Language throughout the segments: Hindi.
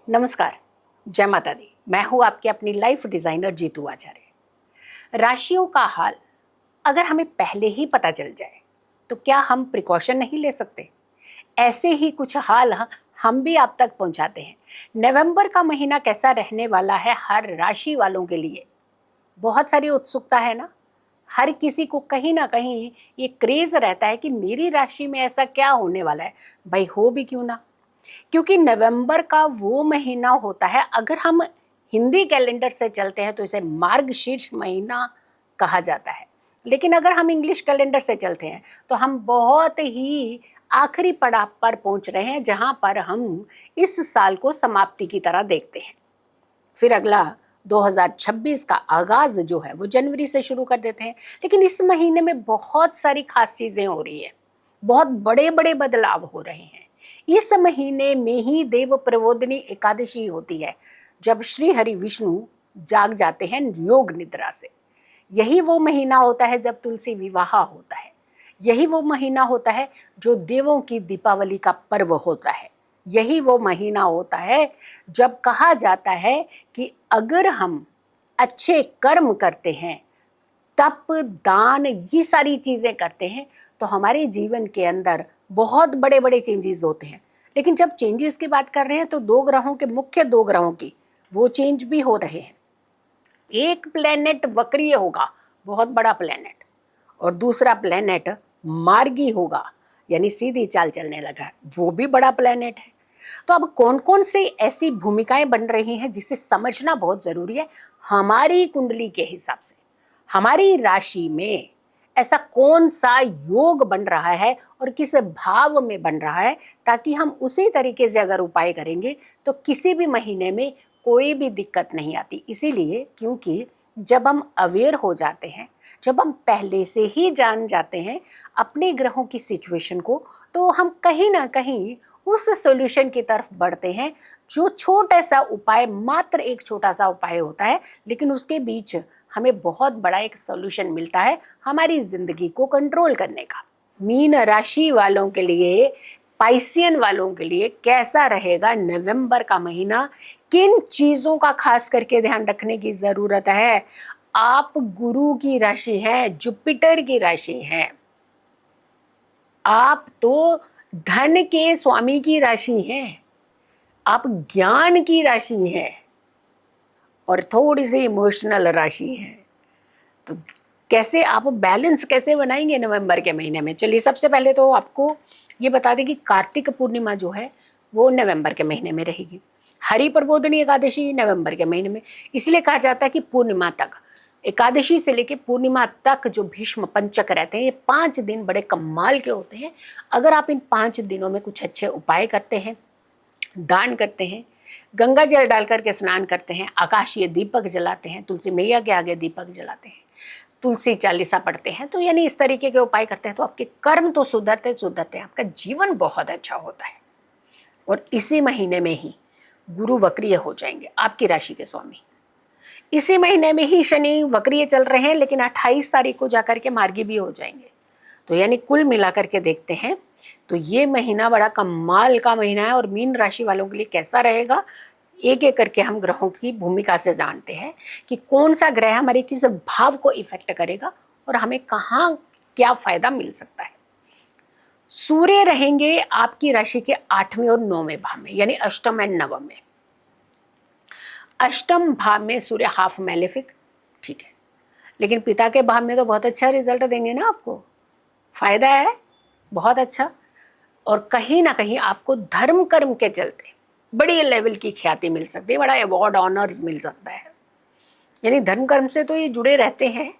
नमस्कार, जय माता दी। मैं हूँ आपकी अपनी लाइफ डिज़ाइनर जीतू आचार्य। राशियों का हाल अगर हमें पहले ही पता चल जाए तो क्या हम प्रिकॉशन नहीं ले सकते? ऐसे ही कुछ हाल हम भी आप तक पहुँचाते हैं। नवंबर का महीना कैसा रहने वाला है हर राशि वालों के लिए? बहुत सारी उत्सुकता है ना। हर किसी को कहीं ना कहीं ये क्रेज़ रहता है कि मेरी राशि में ऐसा क्या होने वाला है। भाई हो भी क्यों ना, क्योंकि नवंबर का वो महीना होता है, अगर हम हिंदी कैलेंडर से चलते हैं तो इसे मार्गशीर्ष महीना कहा जाता है। लेकिन अगर हम इंग्लिश कैलेंडर से चलते हैं तो हम बहुत ही आखिरी पड़ाव पर पहुंच रहे हैं, जहां पर हम इस साल को समाप्ति की तरह देखते हैं। फिर अगला 2026 का आगाज जो है वो जनवरी से शुरू कर देते हैं। लेकिन इस महीने में बहुत सारी खास चीजें हो रही है, बहुत बड़े बड़े बदलाव हो रहे हैं। इस महीने में ही देव प्रबोधिनी एकादशी होती है, जब श्री हरि विष्णु जाग जाते हैं योग निद्रा से। यही वो महीना होता है जब तुलसी विवाह होता है। यही वो महीना होता है जो देवों की दीपावली का पर्व होता है। यही वो महीना होता है जब कहा जाता है कि अगर हम अच्छे कर्म करते हैं, तप, दान, ये सारी चीज़ें करते हैं तो हमारे जीवन के अंदर बहुत बड़े बड़े चेंजेस होते हैं। लेकिन जब चेंजेस की बात कर रहे हैं तो दो ग्रहों के, मुख्य दो ग्रहों की वो चेंज भी हो रहे हैं। एक प्लेनेट वक्रीय होगा, बहुत बड़ा प्लेनेट, और दूसरा प्लेनेट मार्गी होगा, यानी सीधी चाल चलने लगा, वो भी बड़ा प्लेनेट है। तो अब कौन कौन से ऐसी भूमिकाएं बन रही हैं जिसे समझना बहुत जरूरी है। हमारी कुंडली के हिसाब से हमारी राशि में ऐसा कौन सा योग बन रहा है और किस भाव में बन रहा है, ताकि हम उसी तरीके से अगर उपाय करेंगे तो किसी भी महीने में कोई भी दिक्कत नहीं आती। इसीलिए क्योंकि जब हम अवेयर हो जाते हैं, जब हम पहले से ही जान जाते हैं अपने ग्रहों की सिचुएशन को, तो हम कहीं ना कहीं उस सॉल्यूशन की तरफ बढ़ते हैं। जो छोटा सा उपाय, मात्र एक छोटा सा उपाय होता है, लेकिन उसके बीच हमें बहुत बड़ा एक सॉल्यूशन मिलता है हमारी जिंदगी को कंट्रोल करने का। मीन राशि वालों के लिए, पाइसियन वालों के लिए कैसा रहेगा नवंबर का महीना? किन चीजों का खास करके ध्यान रखने की जरूरत है? आप गुरु की राशि हैं, जुपिटर की राशि हैं, आप तो धन के स्वामी की राशि हैं, आप ज्ञान की राशि हैं और थोड़ी सी इमोशनल राशि है। तो कैसे आप बैलेंस कैसे बनाएंगे नवंबर के महीने में? चलिए, सबसे पहले तो आपको ये बता दें कि कार्तिक पूर्णिमा जो है वो नवंबर के महीने में रहेगी। हरि प्रबोधिनी एकादशी नवंबर के महीने में। इसलिए कहा जाता है कि पूर्णिमा तक, एकादशी से लेकर पूर्णिमा तक जो भीष्म पंचक रहते हैं, ये 5 दिन बड़े कमाल के होते हैं। अगर आप इन 5 दिनों में कुछ अच्छे उपाय करते हैं, दान करते हैं, गंगा जल डाल करके स्नान करते हैं, आकाशीय दीपक जलाते हैं, तुलसी मैया के आगे दीपक जलाते हैं, तुलसी चालीसा पढ़ते हैं, तो यानी इस तरीके के उपाय करते हैं, तो आपके कर्म तो सुधरते सुधरते आपका जीवन बहुत अच्छा होता है। और इसी महीने में ही गुरु वक्रीय हो जाएंगे, आपकी राशि के स्वामी। इसी महीने में ही शनि वक्रीय चल रहे हैं, लेकिन 28 तारीख को जाकर के मार्गी भी हो जाएंगे। तो यानी कुल मिलाकर के देखते हैं तो ये महीना बड़ा कमाल का महीना है। और मीन राशि वालों के लिए कैसा रहेगा, एक एक करके हम ग्रहों की भूमिका से जानते हैं कि कौन सा ग्रह हमारे किस भाव को इफेक्ट करेगा और हमें कहाँ क्या फायदा मिल सकता है। सूर्य रहेंगे आपकी राशि के 8वें और 9वें भाव में, यानी अष्टम एंड नवम में। अष्टम भाव में सूर्य हाफ मैलेफिक, ठीक है, लेकिन पिता के भाव में तो बहुत अच्छा रिजल्ट देंगे ना, आपको फायदा है बहुत अच्छा। और कहीं ना कहीं आपको धर्म कर्म के चलते बड़ी लेवल की ख्याति मिल सकती है, बड़ा अवार्ड ऑनर्स मिल सकता है। यानी धर्म कर्म से तो ये जुड़े रहते हैं,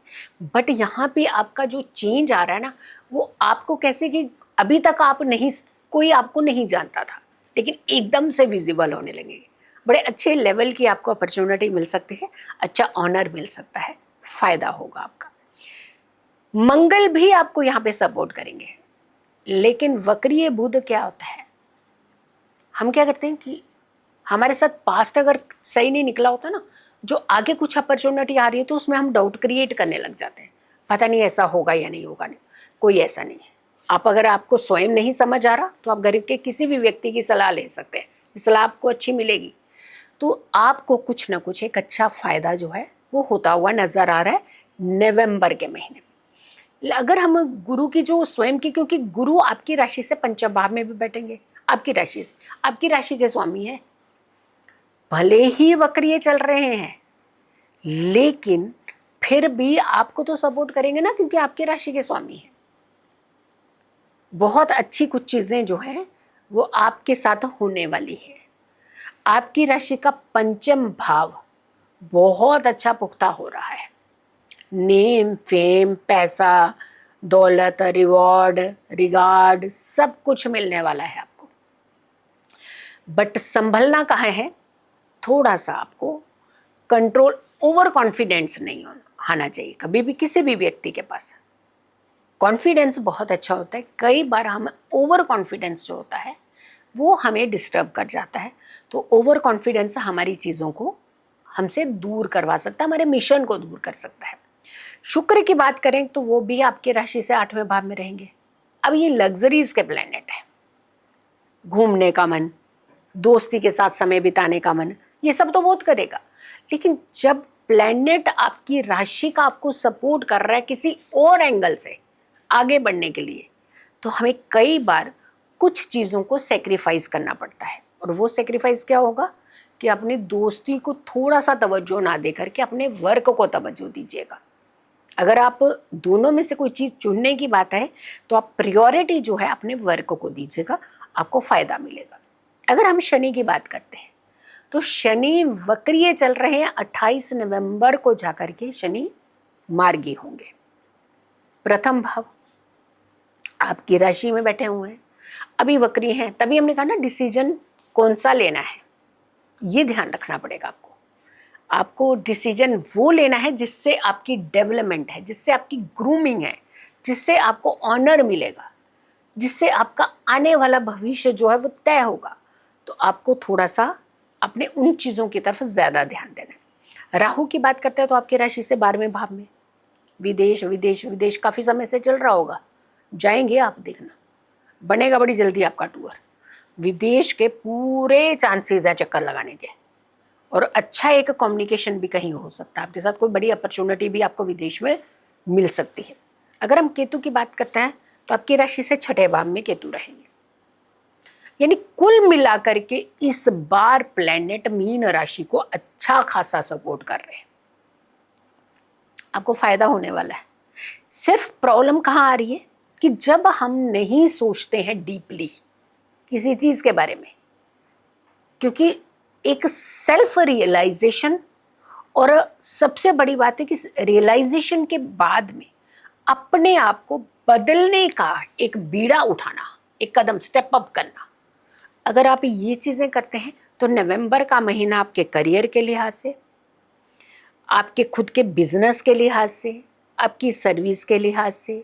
बट यहाँ पे आपका जो चेंज आ रहा है ना, वो आपको कैसे कि अभी तक आप नहीं, कोई आपको नहीं जानता था, लेकिन एकदम से विजिबल होने लगेंगे। बड़े अच्छे लेवल की आपको अपॉर्चुनिटी मिल सकती है, अच्छा ऑनर मिल सकता है, फायदा होगा आपका। मंगल भी आपको यहाँ पे सपोर्ट करेंगे। लेकिन वक्रीय बुध क्या होता है, हम क्या करते हैं कि हमारे साथ पास्ट अगर सही नहीं निकला होता ना, जो आगे कुछ अपॉर्चुनिटी आ रही है तो उसमें हम डाउट क्रिएट करने लग जाते हैं, पता नहीं ऐसा होगा या नहीं होगा। नहीं, कोई ऐसा नहीं है। आप अगर आपको स्वयं नहीं समझ आ रहा तो आप घर के किसी भी व्यक्ति की सलाह ले सकते हैं, सलाह आपको अच्छी मिलेगी। तो आपको कुछ ना कुछ एक अच्छा फायदा जो है वो होता हुआ नजर आ रहा है नवंबर के महीने में। अगर हम गुरु की जो स्वयं की, क्योंकि गुरु आपकी राशि से पंचम भाव में भी बैठेंगे, आपकी राशि से, आपकी राशि के स्वामी है, भले ही वक्रिय चल रहे हैं लेकिन फिर भी आपको तो सपोर्ट करेंगे ना, क्योंकि आपकी राशि के स्वामी है। बहुत अच्छी कुछ चीजें जो है वो आपके साथ होने वाली है। आपकी राशि का पंचम भाव बहुत अच्छा पुख्ता हो रहा है। नेम, फेम, पैसा, दौलत, रिवॉर्ड, रिगार्ड सब कुछ मिलने वाला है आपको। बट संभलना कहाँ है, थोड़ा सा आपको कंट्रोल, ओवर कॉन्फिडेंस नहीं होना चाहिए कभी भी किसी भी व्यक्ति के पास। कॉन्फिडेंस बहुत अच्छा होता है, कई बार हम ओवर कॉन्फिडेंस जो होता है वो हमें डिस्टर्ब कर जाता है। तो ओवर कॉन्फिडेंस हमारी चीज़ों को हमसे दूर करवा सकता है, हमारे मिशन को दूर कर सकता है। शुक्र की बात करें तो वो भी आपके राशि से 8वें भाव में रहेंगे। अब ये लग्जरीज के प्लेनेट है, घूमने का मन, दोस्ती के साथ समय बिताने का मन, ये सब तो बहुत करेगा। लेकिन जब प्लेनेट आपकी राशि का आपको सपोर्ट कर रहा है किसी और एंगल से आगे बढ़ने के लिए, तो हमें कई बार कुछ चीज़ों को सेक्रीफाइस करना पड़ता है। और वो सेक्रीफाइस क्या होगा कि अपनी दोस्ती को थोड़ा सा तवज्जो ना दे करके अपने वर्क को तवज्जो दीजिएगा। अगर आप दोनों में से कोई चीज़ चुनने की बात है तो आप प्रायोरिटी जो है अपने वर्क को दीजिएगा, आपको फ़ायदा मिलेगा। अगर हम शनि की बात करते हैं तो शनि वक्रिय चल रहे हैं, 28 नवंबर को जाकर के शनि मार्गी होंगे। प्रथम भाव आपकी राशि में बैठे हुए हैं, अभी वक्री हैं, तभी हमने कहा ना डिसीजन कौन सा लेना है ये ध्यान रखना पड़ेगा आपको। आपको डिसीजन वो लेना है जिससे आपकी डेवलपमेंट है, जिससे आपकी ग्रूमिंग है, जिससे आपको ऑनर मिलेगा, जिससे आपका आने वाला भविष्य जो है वो तय होगा। तो आपको थोड़ा सा अपने उन चीज़ों की तरफ ज़्यादा ध्यान देना है। राहु की बात करते हैं तो आपकी राशि से 12वें भाव में, विदेश विदेश विदेश काफ़ी समय से चल रहा होगा, जाएंगे आप, देखना बनेगा बड़ी जल्दी आपका टूर। विदेश के पूरे चांसेस हैं चक्कर लगाने के, और अच्छा एक कम्युनिकेशन भी कहीं हो सकता है आपके साथ, कोई बड़ी अपॉर्चुनिटी भी आपको विदेश में मिल सकती है। अगर हम केतु की बात करते हैं तो आपकी राशि से 6ठे भाव में केतु रहेंगे। यानी कुल मिलाकर के इस बार प्लैनेट मीन राशि को अच्छा खासा सपोर्ट कर रहे हैं, आपको फायदा होने वाला है। सिर्फ प्रॉब्लम कहाँ आ रही है कि जब हम नहीं सोचते हैं डीपली किसी चीज के बारे में, क्योंकि एक सेल्फ रियलाइजेशन, और सबसे बड़ी बात है कि रियलाइजेशन के बाद में अपने आप को बदलने का एक बीड़ा उठाना, एक कदम स्टेप अप करना, अगर आप ये चीजें करते हैं तो नवंबर का महीना आपके करियर के लिहाज से, आपके खुद के बिजनेस के लिहाज से, आपकी सर्विस के लिहाज से,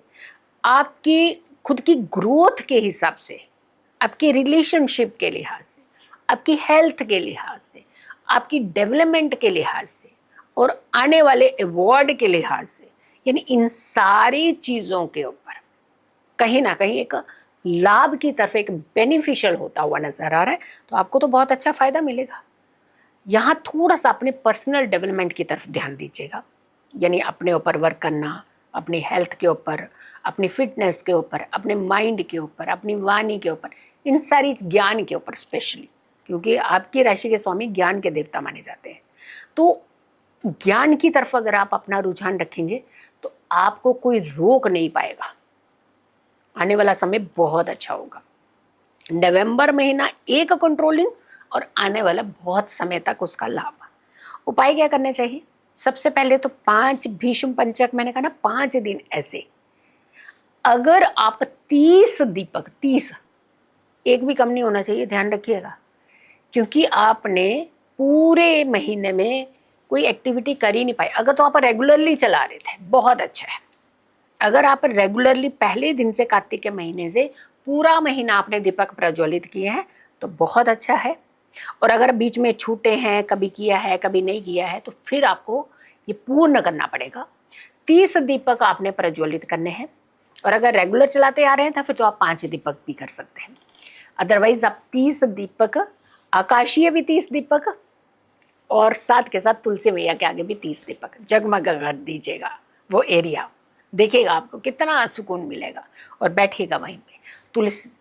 आपकी खुद की ग्रोथ के हिसाब से, आपकी रिलेशनशिप के लिहाज से, आपकी हेल्थ के लिहाज से, आपकी डेवलपमेंट के लिहाज से, और आने वाले अवार्ड के लिहाज से, यानी इन सारी चीज़ों के ऊपर कहीं ना कहीं एक लाभ की तरफ एक बेनिफिशियल होता हुआ नजर आ रहा है। तो आपको तो बहुत अच्छा फायदा मिलेगा। यहाँ थोड़ा सा अपने पर्सनल डेवलपमेंट की तरफ ध्यान दीजिएगा, यानी अपने ऊपर वर्क करना, अपनी हेल्थ के ऊपर, अपनी फिटनेस के ऊपर, अपने माइंड के ऊपर, अपनी वाणी के ऊपर, इन सारी ज्ञान के ऊपर स्पेशली, क्योंकि आपकी राशि के स्वामी ज्ञान के देवता माने जाते हैं। तो ज्ञान की तरफ अगर आप अपना रुझान रखेंगे तो आपको कोई रोक नहीं पाएगा। आने वाला समय बहुत अच्छा होगा। नवंबर महीना एक कंट्रोलिंग, और आने वाला बहुत समय तक उसका लाभ। उपाय क्या करने चाहिए? सबसे पहले तो 5 भीष्म पंचक, मैंने कहा ना 5 दिन ऐसे, अगर आप 30 दीपक, 30, एक भी कम नहीं होना चाहिए, ध्यान रखिएगा, क्योंकि आपने पूरे महीने में कोई एक्टिविटी कर ही नहीं पाई। अगर तो आप रेगुलरली चला रहे थे बहुत अच्छा है, अगर आप रेगुलरली पहले दिन से कार्तिक के महीने से पूरा महीना आपने दीपक प्रज्वलित किए हैं तो बहुत अच्छा है। और अगर बीच में छूटे हैं, कभी किया है कभी नहीं किया है, तो फिर आपको ये पूर्ण करना पड़ेगा। 30 दीपक आपने प्रज्वलित करने हैं, और अगर रेगुलर चलाते आ रहे हैं तो फिर तो आप 5 दीपक भी कर सकते हैं। अदरवाइज आप 30 दीपक, आकाशीय भी 30 दीपक, और साथ के साथ तुलसी मैया के आगे भी 30 दीपक जगमग कर दीजिएगा। वो एरिया देखिएगा, आपको कितना सुकून मिलेगा। और बैठिएगा वहीं पे,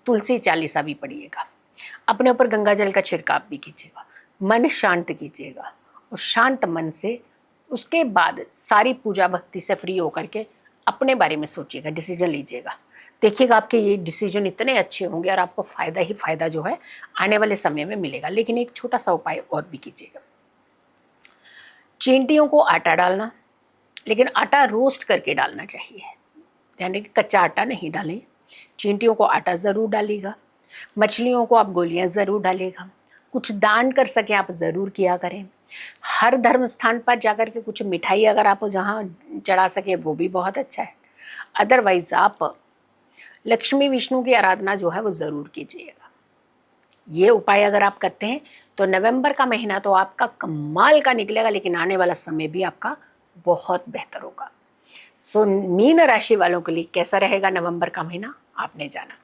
तुलसी चालीसा भी पढ़िएगा, अपने ऊपर गंगा जल का छिड़काव भी कीजिएगा, मन शांत कीजिएगा। और शांत मन से उसके बाद सारी पूजा भक्ति से फ्री होकर के अपने बारे में सोचिएगा, डिसीजन लीजिएगा। देखिएगा आपके ये डिसीजन इतने अच्छे होंगे और आपको फ़ायदा ही फ़ायदा जो है आने वाले समय में मिलेगा। लेकिन एक छोटा सा उपाय और भी कीजिएगा, चींटियों को आटा डालना, लेकिन आटा रोस्ट करके डालना चाहिए, यानी कि कच्चा आटा नहीं डालें। चींटियों को आटा ज़रूर डालिएगा, मछलियों को आप गोलियां ज़रूर डालिएगा, कुछ दान कर सकें आप ज़रूर किया करें। हर धर्म स्थान पर जाकर के कुछ मिठाई अगर आप जहाँ चढ़ा सकें वो भी बहुत अच्छा है। अदरवाइज़ आप लक्ष्मी विष्णु की आराधना जो है वो ज़रूर कीजिएगा। ये उपाय अगर आप करते हैं तो नवंबर का महीना तो आपका कमाल का निकलेगा, लेकिन आने वाला समय भी आपका बहुत बेहतर होगा। सो मीन राशि वालों के लिए कैसा रहेगा नवंबर का महीना आपने जाना।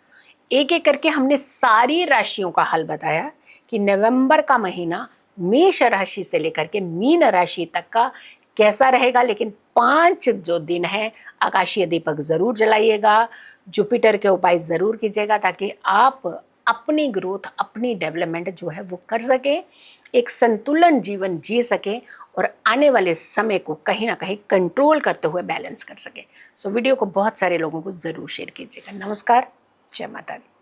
एक एक करके हमने सारी राशियों का हल बताया कि नवंबर का महीना मेष राशि से लेकर के मीन राशि तक का कैसा रहेगा। लेकिन 5 जो दिन है आकाशीय दीपक ज़रूर जलाइएगा, जुपिटर के उपाय ज़रूर कीजिएगा, ताकि आप अपनी ग्रोथ, अपनी डेवलपमेंट जो है वो कर सकें, एक संतुलन जीवन जी सकें और आने वाले समय को कहीं ना कहीं कंट्रोल करते हुए बैलेंस कर सकें। सो वीडियो को बहुत सारे लोगों को ज़रूर शेयर कीजिएगा। नमस्कार, जय माता दी।